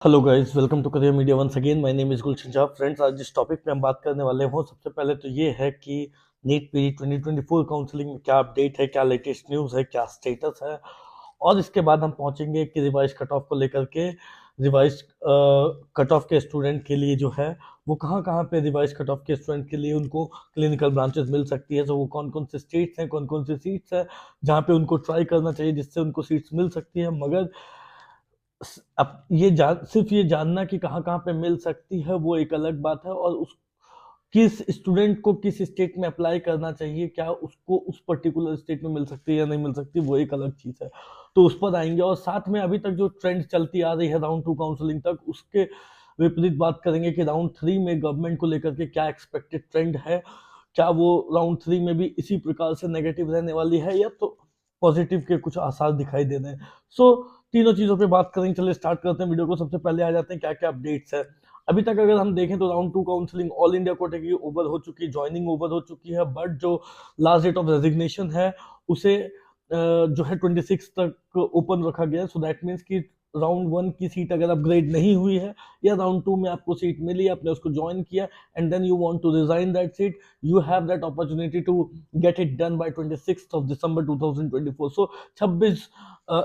Hello guys, welcome to career media once again. My name is Gulshan Shah. Friends, आज जिस topic पे हम बात करने वाले हैं सबसे पहले तो ये है कि नीट पीजी 2024 काउंसलिंग में क्या अपडेट है, क्या लेटेस्ट न्यूज़ है, क्या स्टेटस है। और इसके बाद हम पहुंचेंगे कि रिवाइज कट ऑफ को लेकर के रिवाइज कट ऑफ के स्टूडेंट के लिए जो है वो कहाँ कहाँ पे रिवाइज कट ऑफ के स्टूडेंट के लिए उनको क्लिनिकल ब्रांचेस मिल सकती है। तो वो कौन कौन से स्टेट्स हैं, कौन कौन सी सीट्स हैं जहाँ पे उनको ट्राई करना चाहिए जिससे उनको सीट्स मिल सकती है। मगर अब सिर्फ ये जानना कि कहाँ कहाँ पे मिल सकती है वो एक अलग बात है, और उस किस स्टूडेंट को किस स्टेट में अप्लाई करना चाहिए, क्या उसको उस पर्टिकुलर स्टेट में मिल सकती है या नहीं मिल सकती, वो एक अलग चीज है। तो उस पर आएंगे, और साथ में अभी तक जो ट्रेंड चलती आ रही है राउंड 2 काउंसलिंग तक, उसके विपरीत बात करेंगे कि राउंड 3 में गवर्नमेंट को लेकर के क्या एक्सपेक्टेड ट्रेंड है। क्या वो राउंड 3 में भी इसी प्रकार से नेगेटिव रहने वाली है या तो पॉजिटिव के कुछ आसार दिखाई दे रहे हैं। तीनों चीजों पे बात करेंगे। चलिए स्टार्ट करते हैं वीडियो को। सबसे पहले आ जाते हैं क्या क्या अपडेट्स है अभी तक। अगर हम देखें तो राउंड 2 काउंसलिंग ऑल इंडिया कोटे की ओवर हो चुकी, ज्वाइनिंग ओवर हो चुकी है, बट जो लास्ट डेट ऑफ रेजिग्नेशन है उसे जो है 26 तक ओपन रखा गया है। सो दैट मीन्स कि राउंड 1 की सीट अगर अपग्रेड नहीं हुई है या राउंड 2 में आपको सीट मिली, आपने उसको ज्वाइन किया and then you want to resign that seat, you have that opportunity to get it done by 26th of December 2024। So 26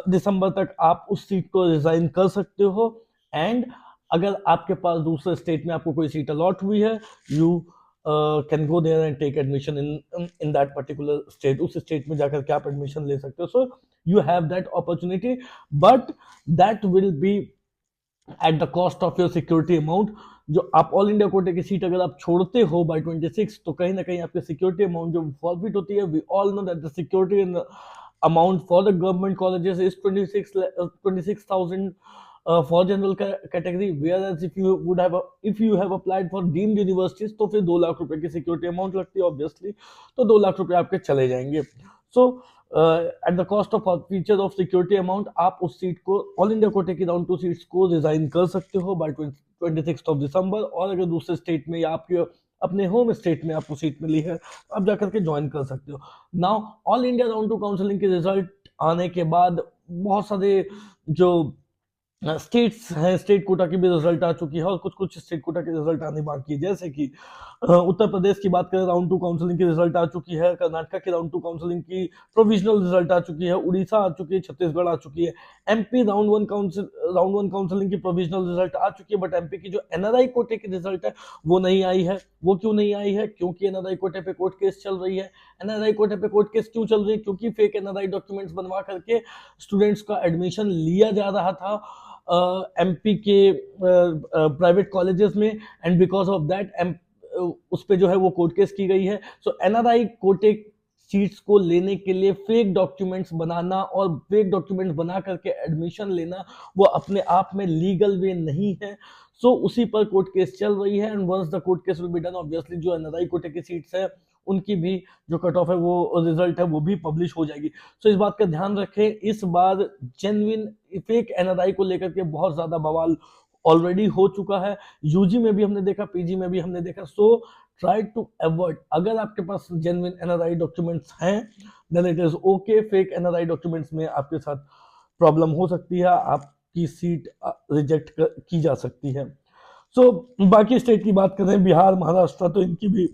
दिसंबर तक आप उस सीट को रिजाइन कर सकते हो। एंड अगर आपके पास दूसरे स्टेट में आपको कोई सीट अलॉट हुई है, you can go there and take admission in that particular state. उस स्टेट में जाकर के आप एडमिशन ले सकते हो। So you have that opportunity, but that will be at the cost of your security amount. जो आप ऑल इंडिया कोटे की सीट अगर आप छोड़ते हो बाय 26, तो कहीं ना कहीं आपकी सिक्योरिटी अमाउंट जो फॉरफिट होती है, we all know that the security amount for the government colleges is 26,000 for general category, whereas if you have applied for deemed universities तो फिर 2 लाख रुपए की सिक्योरिटी अमाउंट लगती है ऑब्वियसली। तो 2 लाख रुपए आपके चले जाएंगे। So at the cost of feature of security amount आप उस सीट को, ऑल इंडिया कोटे की राउंड 2 सीट्स को रिजाइन कर सकते हो बाय 26 ऑफ दिसंबर। और अगर दूसरे स्टेट में या आपके अपने होम स्टेट में आपको सीट मिली है, आप जाकर के ज्वाइन कर सकते हो। Now all India round 2 counselling के रिजल्ट आने के बाद बहुत सारे जो स्टेट्स हैं, स्टेट कोटा की भी रिजल्ट आ चुकी है और कुछ कुछ स्टेट कोटा के रिजल्ट आने बाकी है। जैसे कि उत्तर प्रदेश की बात करें, राउंड 2 काउंसलिंग की रिजल्ट आ चुकी है। कर्नाटक की राउंड 2 काउंसलिंग की प्रोविजनल रिजल्ट आ चुकी है। उड़ीसा आ चुकी है, छत्तीसगढ़ आ चुकी है। एमपी राउंड 1 काउंसलिंग की प्रोविजनल रिजल्ट आ चुकी है, बट एमपी की जो एनआरआई कोटे की रिजल्ट है वो नहीं आई है। वो क्यों नहीं आई है? क्योंकि एनआरआई कोटे पे कोर्ट केस चल रही है। एनआरआई कोटे पे कोर्ट केस क्यों चल रही है? क्योंकि फेक एनआरआई डॉक्यूमेंट्स बनवा करके स्टूडेंट्स का एडमिशन लिया जा रहा था एमपी के प्राइवेट कॉलेजेस में, एंड बिकॉज ऑफ दैट उस पे जो है वो कोर्ट केस की गई है। सो एनआरआई कोटे सीट्स को लेने के लिए फेक डॉक्यूमेंट्स बनाना और फेक डॉक्यूमेंट्स बना करके एडमिशन लेना वो अपने आप में लीगल वे नहीं है। सो उसी पर कोर्ट केस चल रही है, and once the court case will be done, obviously जो एनआरआई कोटे की सीट्स है उनकी भी जो कट ऑफ है वो रिजल्ट है वो भी पब्लिश हो जाएगी। सो इस बात का ध्यान रखें, इस बार जेन्युइन फेक एनआरआई को लेकर के बहुत ज्यादा बवाल ऑलरेडी हो चुका है। यूजी में भी हमने देखा, पीजी में भी हमने देखा। सो ट्राई टू अवॉइड, अगर आपके पास जेन्युइन एनआरआई डॉक्यूमेंट्स हैं then it is okay. Fake NRI documents में आपके साथ प्रॉब्लम हो सकती है, आपकी सीट रिजेक्ट की जा सकती है। सो बाकी स्टेट की बात करें, बिहार, महाराष्ट्र, तो इनकी भी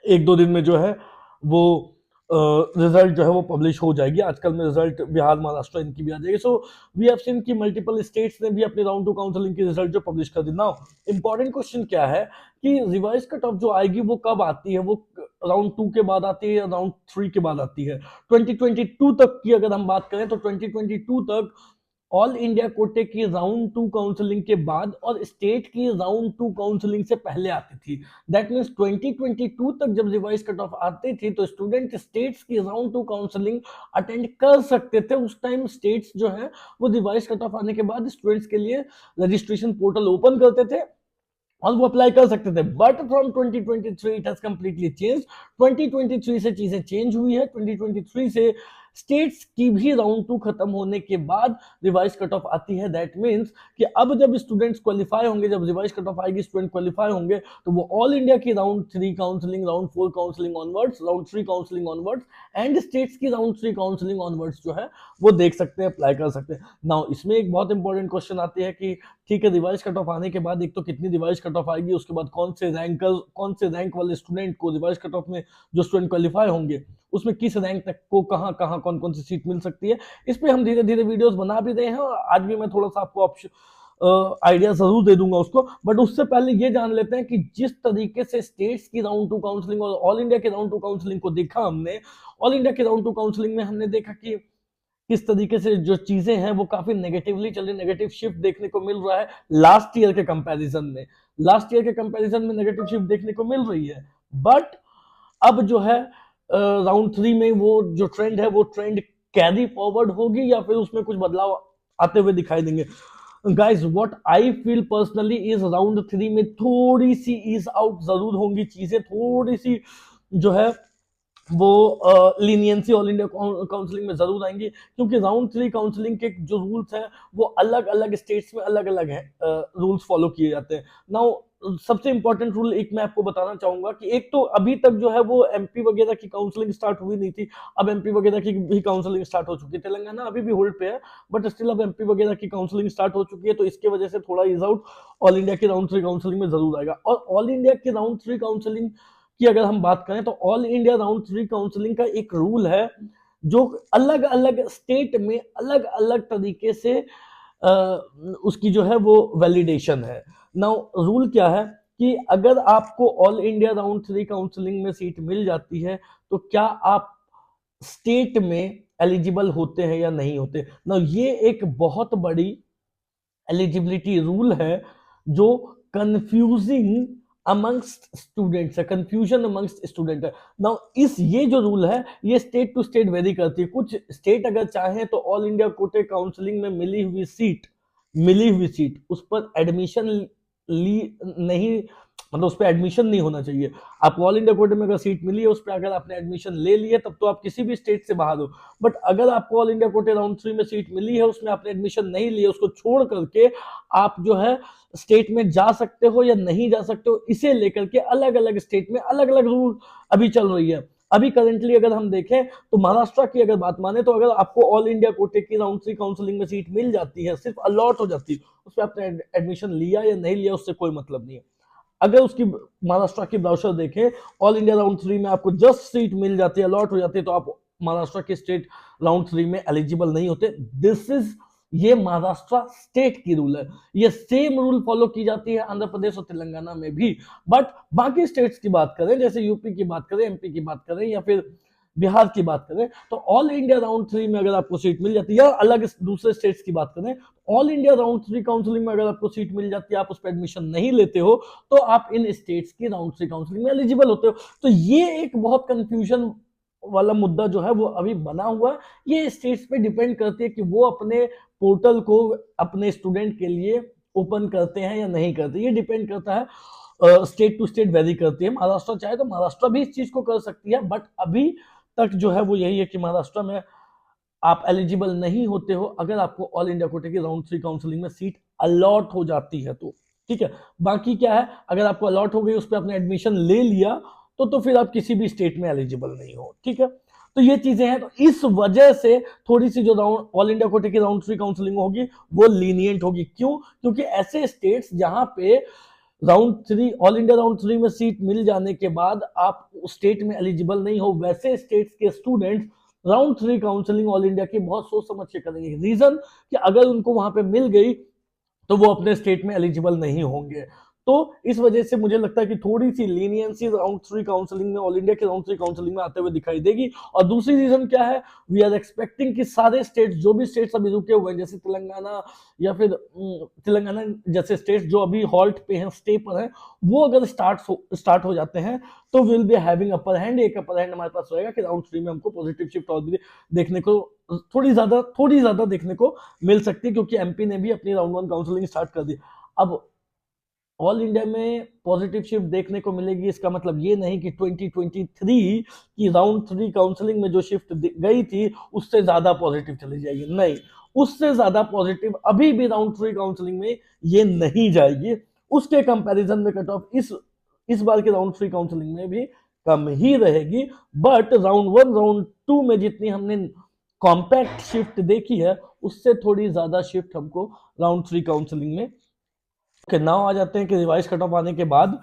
एक दो दिन में जो है वो रिजल्ट जो है वो पब्लिश हो जाएगी। आजकल में रिजल्ट बिहार, महाराष्ट्र इनकी भी आ जाएगी। सो वी हैव सीन कि मल्टीपल स्टेट्स ने भी अपने राउंड 2 काउंसलिंग की रिजल्ट जो पब्लिश कर दी। नाउ इंपॉर्टेंट क्वेश्चन क्या है कि रिवाइज कट ऑफ जो आएगी वो कब आती है? वो राउंड 2 के बाद आती है या राउंड 3 के बाद आती है? 2022 तक की अगर हम बात करें तो 2022 तक ऑल इंडिया कोटे की राउंड 2 काउंसलिंग के बाद और स्टेट की राउंड 2 काउंसलिंग से पहले आती थी। दैट मीन्स 2022 तक जब रिवाइज कट ऑफ आती थी तो स्टूडेंट स्टेट्स की राउंड 2 काउंसलिंग अटेंड कर सकते थे। उस टाइम स्टेट्स जो है वो रिवाइज कट ऑफ आने के बाद स्टूडेंट्स के लिए रजिस्ट्रेशन पोर्टल ओपन करते थे और वो अप्लाई कर सकते थे। But from 2023 it has completely change. 2023 से चीजें चेंज हुई है। 2023 से स्टेट्स की भी राउंड 2 खत्म होने के बाद रिवाइज कट ऑफ आती है। दैट मीन्स कि अब जब स्टूडेंट्स क्वालिफाई होंगे, जब रिवाइज कट ऑफ आएगी, स्टूडेंट क्वालिफाई होंगे, तो वो ऑल इंडिया की round 3 counselling, round 4 counselling onwards, round 3 counselling onwards and states की राउंड 3 काउंसलिंग ऑनवर्ड्स जो है वो देख सकते हैं, अप्लाई कर सकते हैं। नाउ इसमें एक बहुत इंपॉर्टेंट क्वेश्चन आती है कि ठीक है, रिवाइज कट ऑफ आने के बाद एक तो कितनी रिवाइज कट ऑफ आएगी, उसके बाद कौन से रैंक वाले स्टूडेंट को रिवाइज कट ऑफ में जो स्टूडेंट क्वालिफाई होंगे उसमें किस रैंक तक को कहां कहां कौन कौन सी सीट मिल सकती है। इस पे हम धीरे धीरे वीडियोस बना भी रहे हैं और आज भी मैं थोड़ा सा आपको आइडिया जरूर दे दूंगा उसको। बट उससे पहले ये जान लेते हैं कि जिस तरीके से स्टेट्स की राउंड 2 काउंसलिंग और ऑल इंडिया के राउंड 2 काउंसलिंग को देखा हमने, ऑल इंडिया के राउंड 2 काउंसलिंग में हमने देखा कि किस तरीके से जो चीजें हैं वो काफी नेगेटिवली चल रही, नेगेटिव शिफ्ट देखने को मिल रहा है लास्ट ईयर के कंपैरिजन में। लास्ट ईयर के कंपैरिजन में नेगेटिव शिफ्ट देखने को मिल रही है। बट अब जो है राउंड 3 में वो जो ट्रेंड है वो ट्रेंड कैरी फॉरवर्ड होगी या फिर उसमें कुछ बदलाव आते हुए दिखाई देंगे। Guys what I feel personally is round 3 में थोड़ी सी ईज आउट जरूर होंगी चीजें, थोड़ी सी जो है वो लीनियंसी ऑल इंडिया काउंसलिंग में जरूर आएंगी, क्योंकि राउंड 3 काउंसलिंग के जो रूल्स हैं वो अलग अलग स्टेट्स में अलग अलग हैं, रूल्स फॉलो किए जाते हैं। नाउ सबसे इंपॉर्टेंट रूल एक मैं आपको बताना चाहूंगा कि एक तो अभी तक जो है वो एमपी वगैरह की काउंसलिंग स्टार्ट हुई नहीं थी, अब एमपी वगैरह की भी काउंसलिंग स्टार्ट हो चुकी है। तेलंगाना अभी भी होल्ड पे है बट स्टिल अब एमपी वगैरह की काउंसलिंग स्टार्ट हो चुकी है, तो इसके वजह से थोड़ा इज आउट ऑल इंडिया की राउंड 3 काउंसलिंग में जरूर आएगा। और ऑल इंडिया की राउंड 3 काउंसलिंग की अगर हम बात करें तो ऑल इंडिया राउंड 3 काउंसलिंग का एक रूल है जो अलग अलग स्टेट में अलग अलग तरीके से उसकी जो है वो वैलिडेशन है। नाउ रूल क्या है कि अगर आपको ऑल इंडिया राउंड 3 काउंसलिंग में सीट मिल जाती है तो क्या आप स्टेट में एलिजिबल होते हैं या नहीं होते। नाउ ये एक बहुत बड़ी एलिजिबिलिटी रूल है जो कंफ्यूजिंग अमंगस्ट स्टूडेंट्स है, कंफ्यूजन अमंगस्ट स्टूडेंट है। नाउ ये जो रूल है ये स्टेट टू स्टेट वेरी करती है। कुछ स्टेट अगर चाहें तो ऑल इंडिया कोटे काउंसलिंग में मिली हुई सीट उस पर एडमिशन ली नहीं, मतलब उस पर एडमिशन नहीं होना चाहिए। आपको ऑल इंडिया कोटे में अगर सीट मिली है उस पर अगर आपने एडमिशन ले ली है तब तो आप किसी भी स्टेट से बाहर हो। बट अगर आपको ऑल इंडिया कोटे राउंड 3 में सीट मिली है उसमें आपने एडमिशन नहीं लिया, उसको छोड़ करके आप जो है स्टेट में जा सकते हो या नहीं जा सकते हो, इसे लेकर के अलग अलग स्टेट में अलग अलग रूल अभी चल रही है। अभी करंटली अगर हम देखें तो महाराष्ट्र की अगर बात माने तो अगर आपको ऑल इंडिया कोटे की राउंड 3 काउंसलिंग में सीट मिल जाती है, सिर्फ अलॉट हो जाती है, उसमें आपने एडमिशन लिया या नहीं लिया उससे कोई मतलब नहीं है। अगर उसकी महाराष्ट्र की ब्राउचर देखें, ऑल इंडिया राउंड 3 में आपको जस्ट सीट मिल जाती है, अलॉट हो जाती है, तो आप महाराष्ट्र के स्टेट राउंड 3 में एलिजिबल नहीं होते। ये महाराष्ट्र स्टेट की रूल है। ये सेम रूल फॉलो की जाती है आंध्र प्रदेश और तेलंगाना में भी। बट बाकी स्टेट्स की बात करें, जैसे यूपी की बात करें, एमपी की बात करें या फिर बिहार की बात करें, तो ऑल इंडिया राउंड 3 में अगर आपको सीट मिल जाती है, या अलग दूसरे स्टेट्स की बात करें, ऑल इंडिया राउंड 3 काउंसलिंग में अगर आपको सीट मिल जाती है, आप उस पर एडमिशन नहीं लेते हो, तो आप इन स्टेट्स की राउंड 3 काउंसलिंग में एलिजिबल होते हो। तो ये एक बहुत कंफ्यूजन वाला मुद्दा जो है वो अभी बना हुआ है। ये स्टेट्स पे डिपेंड करती है कि वो अपने पोर्टल को अपने स्टूडेंट के लिए ओपन करते हैं या नहीं करते। ये डिपेंड करता है, स्टेट टू स्टेट वेरी करती है। महाराष्ट्र चाहे तो महाराष्ट्र भी इस चीज को कर सकती है, बट अभी तक जो है वो यही है कि महाराष्ट्र में आप एलिजिबल नहीं होते हो अगर आपको ऑल इंडिया कोटे की राउंड 3 काउंसलिंग में सीट अलॉट हो जाती है तो। ठीक है, बाकी क्या है, अगर आपको अलॉट हो गई, उस पर आपने एडमिशन ले लिया, तो फिर आप किसी भी स्टेट में एलिजिबल नहीं हो। ठीक है, तो ये चीजें हैं। तो इस वजह से थोड़ी सी जो राउंड ऑल इंडिया कोटे की राउंड 3 काउंसलिंग होगी वो लीनियंट होगी। क्यों? क्योंकि ऐसे स्टेट्स जहां पे राउंड 3 ऑल इंडिया राउंड 3 में सीट मिल जाने के बाद आप स्टेट में एलिजिबल नहीं हो, वैसे स्टेट्स के students round 3 counselling all India की बहुत सोच समझ के करेंगे। रीजन कि अगर उनको वहां पे मिल गई तो वो अपने स्टेट में एलिजिबल नहीं होंगे। तो इस वजह से मुझे लगता है कि थोड़ी सी लीनियंसी राउंड 3 काउंसलिंग में, ऑल इंडिया के राउंड 3 काउंसलिंग में आते हुए दिखाई देगी। और दूसरी रीजन क्या है, वी आर एक्सपेक्टिंग कि सारे स्टेट्स, जो भी स्टेट्स अभी रुके हुए हैं, जैसे तेलंगाना या फिर तेलंगाना जैसे स्टेट्स जो अभी हॉल्ट पे हैं, स्टे पर हैं, वो अगर स्टार्ट हो जाते हैं तो will be having upper hand. एक अपर हैंड हमारे पास रहेगा कि राउंड 3 में हमको पॉजिटिव शिफ्ट और भी देखने को थोड़ी ज्यादा देखने को मिल सकती है, क्योंकि एमपी ने भी अपनी राउंड 1 काउंसलिंग स्टार्ट कर दी। अब ऑल इंडिया में पॉजिटिव शिफ्ट देखने को मिलेगी। इसका मतलब ये नहीं कि 2023 की राउंड 3 काउंसलिंग में जो शिफ्ट गई थी उससे ज्यादा पॉजिटिव चली जाएगी, नहीं, उससे ज्यादा पॉजिटिव अभी भी राउंड 3 काउंसलिंग में ये नहीं जाएगी। उसके कंपैरिजन में कट ऑफ इस बार के राउंड 3 काउंसलिंग में भी कम ही रहेगी। बट राउंड 1 राउंड 2 में जितनी हमने कॉम्पैक्ट शिफ्ट देखी है उससे थोड़ी ज्यादा शिफ्ट हमको राउंड 3 काउंसलिंग में। ओके, नाउ आ जाते हैं कि रिवाइज कट ऑफ आने के बाद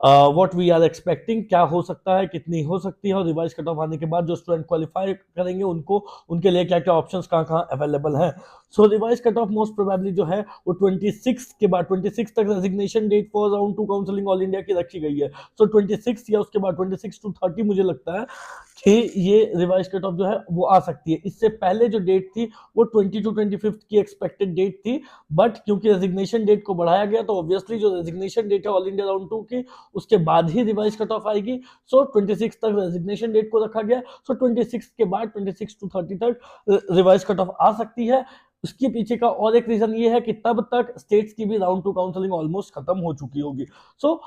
व्हाट वी आर एक्सपेक्टिंग, क्या हो सकता है, कितनी हो सकती है, और रिवाइज कट ऑफ आने के बाद जो स्टूडेंट क्वालिफाई करेंगे उनको उनके लिए क्या क्या ऑप्शंस कहाँ अवेलेबल हैं। So revise cut off most probably जो है वो 26 के बाद 26 तक resignation date for round 2 counselling all India की रखी गई है। सो 26 या उसके बाद 26 to 30 मुझे लगता है कि ये रिवाइज कट ऑफ जो है वो आ सकती है। इससे पहले जो डेट थी वो 20 to 25 की एक्सपेक्टेड डेट थी, बट क्योंकि रेजिग्नेशन डेट को बढ़ाया गया तो ऑब्वियसली जो रेजिग्नेशन डेट है ऑल इंडिया राउंड 2 की उसके बाद ही रिवाइज कट ऑफ आएगी। सो 26 तक रेजिग्नेशन डेट को रखा गया। सो 26 के बाद 26 to 30 तक रिवाइज कट ऑफ आ सकती है। उसके पीछे का और एक रीजन ये है कि तब तक स्टेट्स की भी राउंड 2 काउंसलिंग ऑलमोस्ट खत्म हो चुकी होगी। सो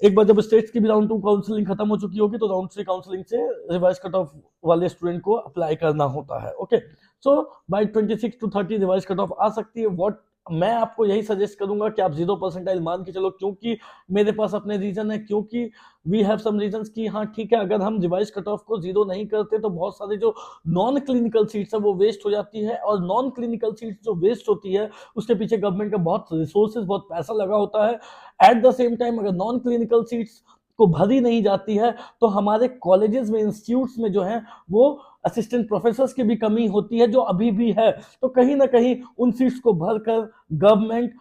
एक बार जब स्टेट्स की भी राउंड 2 काउंसलिंग खत्म हो चुकी होगी तो राउंड 3 काउंसलिंग से रिवाइज कट ऑफ वाले स्टूडेंट को अप्लाई करना होता है। Okay, so by 26 to 30 revise cut off आ सकती है। व्हाट मैं आपको यही सजेस्ट करूंगा कि आप 0 परसेंटाइल मान के चलो, क्योंकि मेरे पास अपने रीजन है, क्योंकि वी हैव सम रीजंस कि हाँ ठीक है, अगर हम रिवाइज कट ऑफ को 0 नहीं करते तो बहुत सारे जो नॉन क्लिनिकल सीट्स है वो वेस्ट हो जाती है, और नॉन क्लिनिकल सीट्स जो वेस्ट होती है उसके पीछे गवर्नमेंट का बहुत रिसोर्सेज बहुत पैसा लगा होता है। एट द सेम टाइम अगर नॉन क्लिनिकल सीट्स को भरी नहीं जाती है तो हमारे कॉलेजेस में इंस्टीट्यूट्स में जो है वो असिस्टेंट प्रोफेसर्स की भी कमी होती है जो अभी भी है। तो कहीं ना कहीं उन सीट्स को भरकर गवर्नमेंट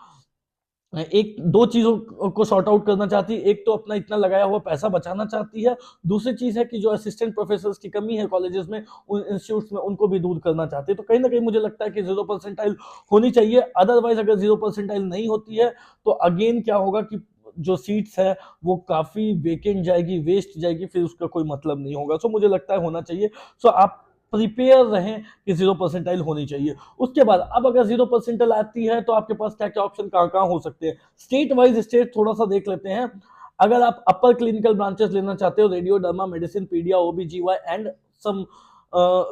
एक दो चीजों को सॉर्ट आउट करना चाहती है। एक तो अपना इतना लगाया हुआ पैसा बचाना चाहती है, दूसरी चीज है कि जो असिस्टेंट प्रोफेसर्स की कमी है कॉलेजेस में, उन इंस्टीट्यूट्स में, उनको भी दूर करना चाहती है। तो कहीं ना कहीं मुझे लगता है कि 0 परसेंटाइल होनी चाहिए। अदरवाइज अगर 0 परसेंटाइल नहीं होती है तो अगेन क्या होगा कि जो सीट्स है वो काफी वेकेंट जाएगी, वेस्ट जाएगी, फिर उसका कोई मतलब नहीं होगा। सो मुझे लगता है होना चाहिए। सो आप प्रिपेयर रहें कि 0 परसेंटाइल होनी चाहिए। उसके बाद अब अगर 0 परसेंटाइल आती है तो आपके पास क्या क्या ऑप्शन कहाँ हो सकते हैं। स्टेट वाइज स्टेट थोड़ा सा देख लेते हैं। अगर आप अपर क्लिनिकल ब्रांचेस लेना चाहते हो, radio, derma, medicine, pedia, OBGY and some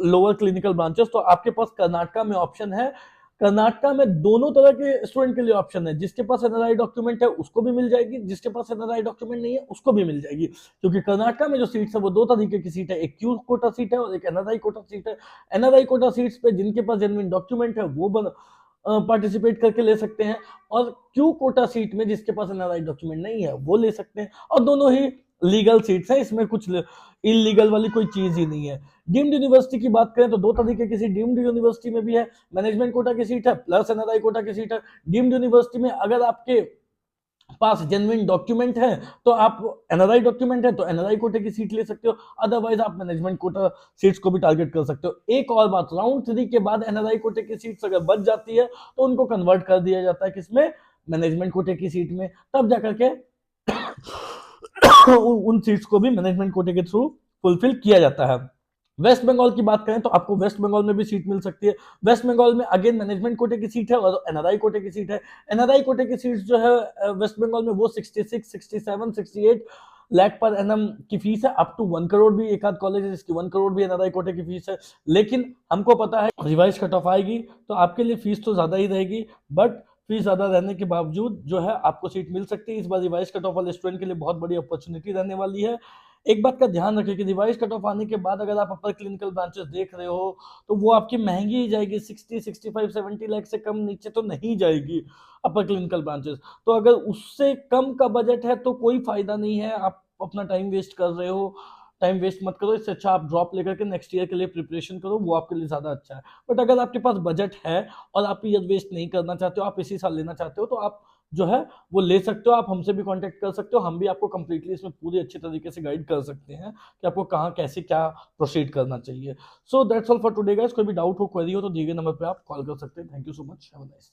lower clinical branches, तो आपके पास कर्नाटका में ऑप्शन है। कर्नाटका में दोनों तरह के स्टूडेंट के लिए ऑप्शन है, जिसके पास एनआरआई डॉक्यूमेंट है उसको भी मिल जाएगी, जिसके पास एनआरआई डॉक्यूमेंट नहीं है उसको भी मिल जाएगी। क्योंकि कर्नाटका में जो सीट्स है वो दो तरीके की सीट है, एक क्यू कोटा सीट है और एक एनआरआई कोटा सीट है। एनआरआई कोटा सीट्स पे जिनके पास जेन्युइन डॉक्यूमेंट है वो पार्टिसिपेट करके ले सकते हैं, और क्यू कोटा सीट में जिसके पास एनआरआई डॉक्यूमेंट नहीं है वो ले सकते हैं। और दोनों ही लीगल सीट्स हैं, इसमें कुछ इलीगल वाली कोई चीज ही नहीं है। डीम्ड यूनिवर्सिटी की बात करें तो दो तरीके की सीट डीम्ड यूनिवर्सिटी में भी है, मैनेजमेंट कोटा की सीट है प्लस एनआरआई कोटा की सीट है। डीम्ड यूनिवर्सिटी में अगर आपके पास जेन्युइन डॉक्यूमेंट है तो आप एनआरआई डॉक्यूमेंट है तो एनआरआई कोटे की सीट ले सकते हो, अदरवाइज आप मैनेजमेंट कोटा सीट्स को भी टारगेट कर सकते हो। एक और बात, राउंड 3 के बाद एनआरआई कोटे की सीट्स अगर बच जाती है तो उनको कन्वर्ट कर दिया जाता है किसमें, मैनेजमेंट कोटे की सीट में, तब जाकर के उन सीट्स को भी मैनेजमेंट कोटे के थ्रू फुलफिल किया जाता है। वेस्ट बंगाल की बात करें तो आपको वेस्ट बंगाल में भी सीट मिल सकती है। वेस्ट बंगाल में अगेन मैनेजमेंट कोटे की सीट है और एनआरआई कोटे की सीट है। एनआरआई कोटे की सीट जो है वेस्ट बंगाल में वो 66, 67, 68 लाख पर एनम की फीस है, अप टू 1 करोड़ भी एक आध कॉलेज है जिसकी 1 करोड़ भी एनआरआई कोटे की फीस है। लेकिन हमको पता है रिवाइज कट ऑफ आएगी तो आपके लिए फीस तो ज्यादा ही रहेगी, बट फीस ज्यादा रहने के बावजूद जो है आपको सीट मिल सकती है। इस बार रिवाइज कट ऑफ वाले स्टूडेंट के लिए बहुत बड़ी अपॉर्चुनिटी रहने वाली है। एक बात का ध्यान रखें कि रिवाइज कट ऑफ आने के बाद अगर आप अपर क्लिनिकल ब्रांचेस देख रहे हो तो वो आपकी महंगी ही जाएगी, 60, 65, 70 लाख से कम नीचे तो नहीं जाएगी अपर क्लिनिकल ब्रांचेस। तो अगर उससे कम का बजट है तो कोई फायदा नहीं है, आप अपना टाइम वेस्ट कर रहे हो। टाइम वेस्ट मत करो, इससे अच्छा आप ड्रॉप लेकर के नेक्स्ट ईयर के लिए प्रिपरेशन करो, वो आपके लिए ज्यादा अच्छा है। बट अगर आपके पास बजट है और आप ईयर वेस्ट नहीं करना चाहते हो, आप इसी साल लेना चाहते हो, तो आप जो है वो ले सकते हो। आप हमसे भी कांटेक्ट कर सकते हो, हम भी आपको कंप्लीटली इसमें पूरी अच्छे तरीके से गाइड कर सकते हैं कि आपको कहाँ कैसे क्या प्रोसीड करना चाहिए। So that's all for today guys. कोई भी डाउट हो, क्वेरी हो तो दिए गए नंबर पे आप कॉल कर सकते हैं। Thank you so much, have a nice day.